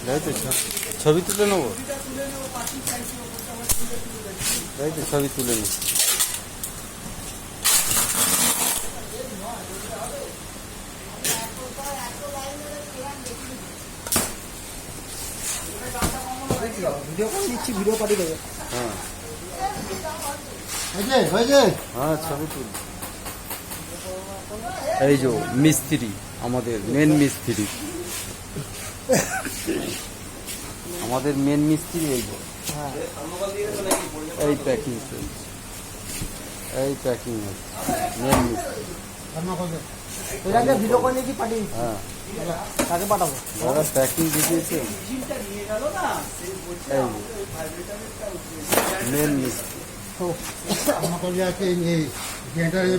তাই তো ছবি তুলে নেবো, তাই তো ছবি তুলে নেব। ভিডিও করে দিচ্ছি, ভিডিও পাঠিয়ে দেবে। হ্যাঁ হয়েছে। হ্যাঁ ছবি তুল। এই যে মিস্ত্রি, আমাদের মেন মিস্ত্রি, আমাদের মেন মিস্ত্রি এই যে। এই প্যাকিং চলছে, এই প্যাকিং হচ্ছে মেন মিস্ত্রি। ভিডিও করে নিয়েছি, পাঠিয়ে দিচ্ছি। হ্যাঁ তাকে পাঠাবো। দাদা প্যাকিং দিয়েছে এই মেন মিস্ত্রি। আমাকে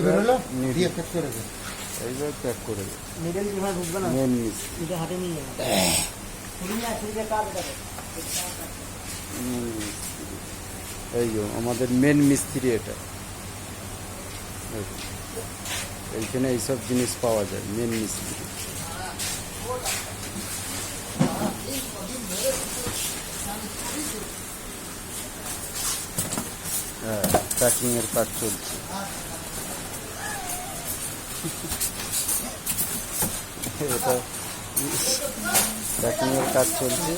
বেরোলো দিয়ে প্যাক করে দেবে। এইবার প্যাক করে দেবে মিডল কিভাবে ঢুকবে না, মেন মিস্ত্রি। এটা হাতে নিয়ে যাবে। এই যে আমাদের মেন মিস্ত্রি এটা। এইখানে এইসব জিনিস পাওয়া যায়, মেন মিস্ত্রি। হ্যাঁ প্যাকিং এর কাজ চলছে। এটা প্যাকিং এর কাজ চলছে।